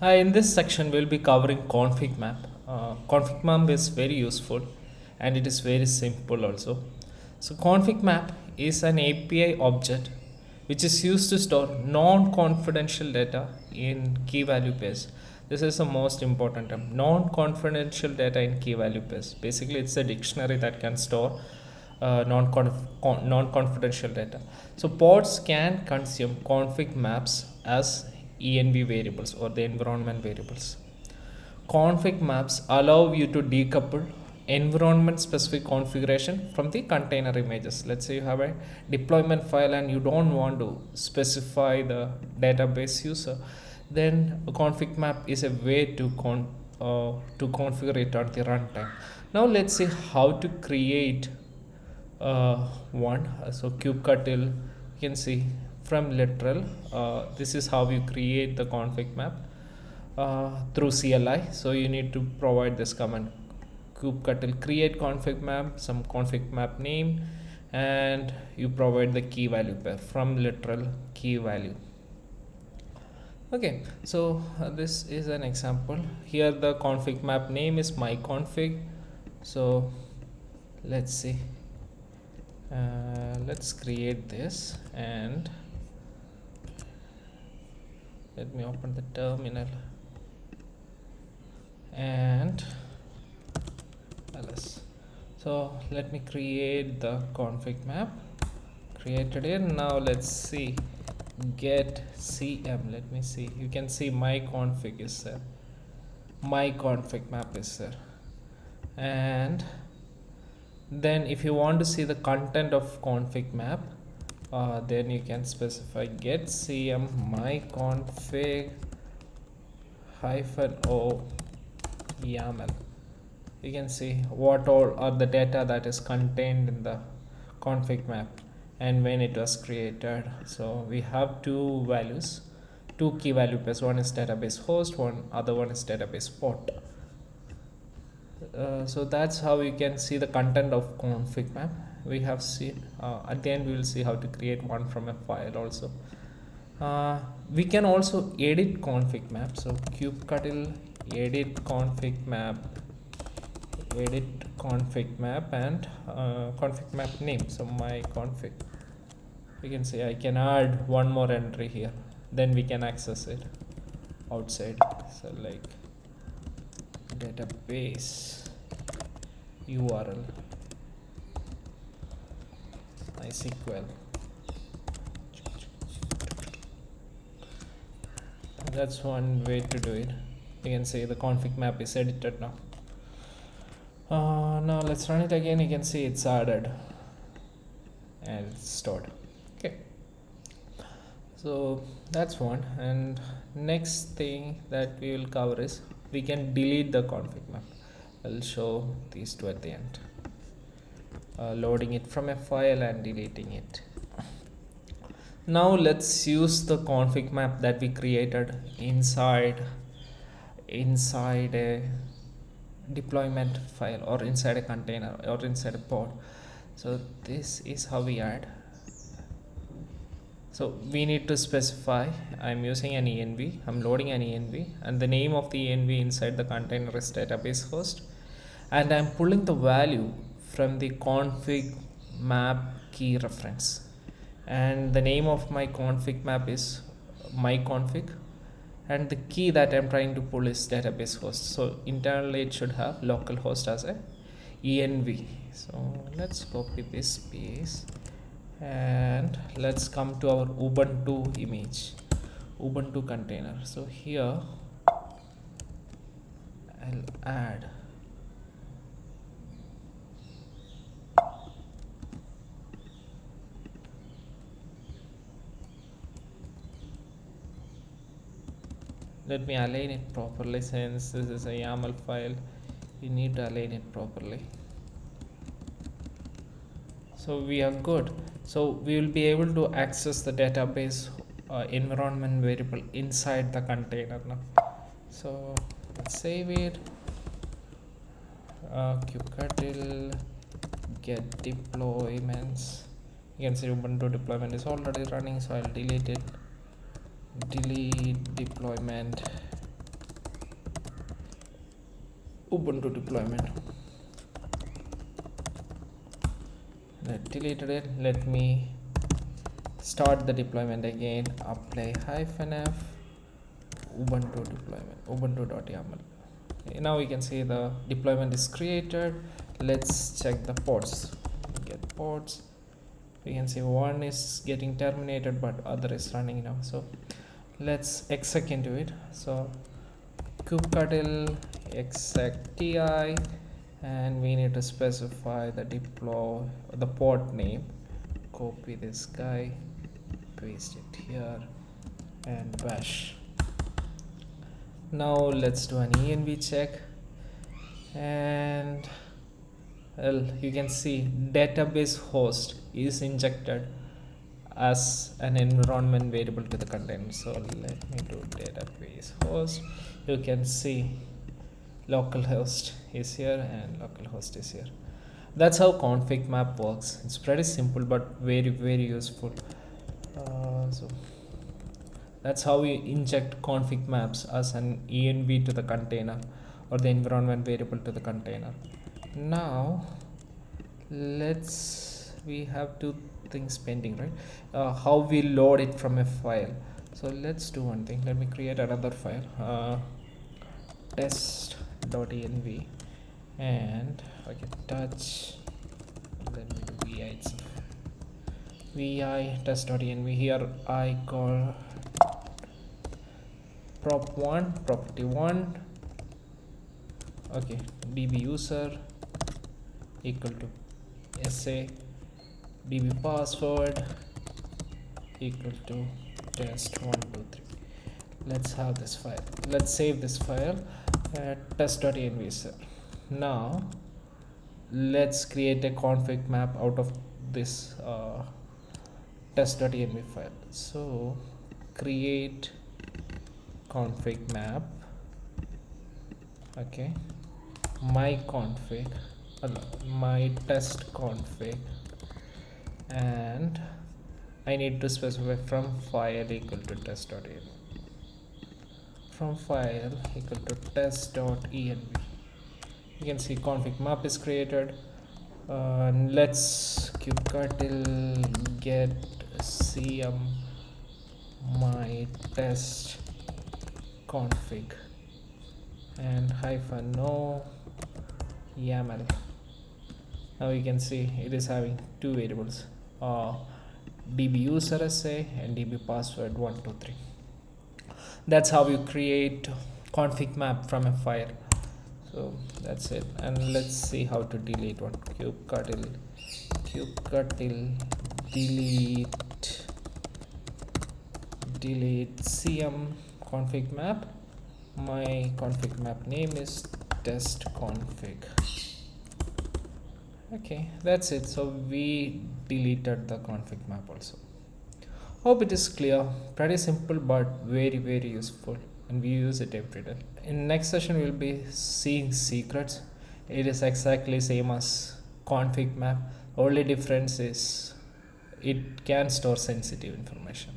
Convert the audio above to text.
In this section, we'll be covering config map. Config map is very useful and it is very simple also. So config map is an API object which is used to store non-confidential data in key value pairs. This is the most important term, non-confidential data in key value pairs. Basically, it's a dictionary that can store non-confidential data. So pods can consume config maps as env variables or the environment variables. Config maps allow you to decouple environment specific configuration from the container images. Let's say you have a deployment file and you don't want to specify the database user, then a config map is a way to configure it at the runtime. Now let's see how to create one. So kubectl, you can see from literal, this is how you create the config map through CLI. So you need to provide this command kubectl create config map, some config map name, and you provide the key value pair from literal key value. Okay, so this is an example. Here the config map name is myconfig. So let's see. Let's create this and let me open the terminal and ls. So let me create the config map, created it. Now let's see, get cm. Let me see, you can see my config is there, my config map is there, and then if you want to see the content of config map, then you can specify get cm myconfig -o yaml. You can see what all are the data that is contained in the config map and when it was created. So we have two values, two key value pairs. One is database host, other one is database port. So that's how you can see the content of config map. We have seen at the end we will see how to create one from a file also. We can also edit config map. So kubectl edit config map and config map name. So my config, you can see I can add one more entry here, then we can access it outside. So like database URL MySQL. That's one way to do it. You can see the config map is edited now. Now let's run it again. You can see it's added and it's stored. Okay, so that's one. And next thing that we will cover is we can delete the config map. I'll show these two at the end. Loading it from a file and deleting it. Now let's use the config map that we created inside a deployment file or inside a container or inside a pod. So this is how we add. So we need to specify, I'm using an env, I'm loading an env, and the name of the env inside the container is database host, and I'm pulling the value from the config map key reference, and the name of my config map is myconfig, and the key that I'm trying to pull is database host. So internally it should have localhost as a env. So let's copy this piece and let's come to our Ubuntu image, Ubuntu container. So here I'll add let me align it properly. Since this is a YAML file, you need to align it properly. So we are good. So we will be able to access the database environment variable inside the container now. So let's save it. Kubectl get deployments. You can see Ubuntu deployment is already running, so I'll delete it. Delete deployment Ubuntu deployment. I deleted it. Let me start the deployment again. Apply -f Ubuntu deployment, ubuntu.yaml. Now we can see the deployment is created. Let's check the ports. Get ports. We can see one is getting terminated but other is running now. So let's exec into it. So kubectl exec ti, and we need to specify the the port name. Copy this guy, paste it here, and bash. Now let's do an env check, and well, you can see database host is injected as an environment variable to the container. So let me do database host. You can see localhost is here and localhost is here. That's how configmap works. It's pretty simple but very useful. So that's how we inject config maps as an env to the container or the environment variable to the container. Now we have two things pending, right? How we load it from a file. So let's do one thing. Let me create another file, test.env, and okay, touch. Let me do vi itself. Vi test.env. Here I call prop1 property1, okay, db user equal to sa, db password equal to test123. let's have this file. Let's save this file at test.env. Now let's create a config map out of this test.env file. So create config map, okay, my test config, and I need to specify from file equal to test.env, from file equal to test.env. You can see config map is created. Let's kubectl get cm my test config and -no yaml. Now you can see it is having two variables, db user sa and db password 123. That's how you create config map from a file. So that's it, and let's see how to delete one. kubectl delete cm config map. My config map name is test config. Okay, that's it. So we deleted the config map also. Hope it is clear. Pretty simple but very useful, and we use it every day. In next session we'll be seeing secrets. It is exactly same as config map. Only difference is it can store sensitive information.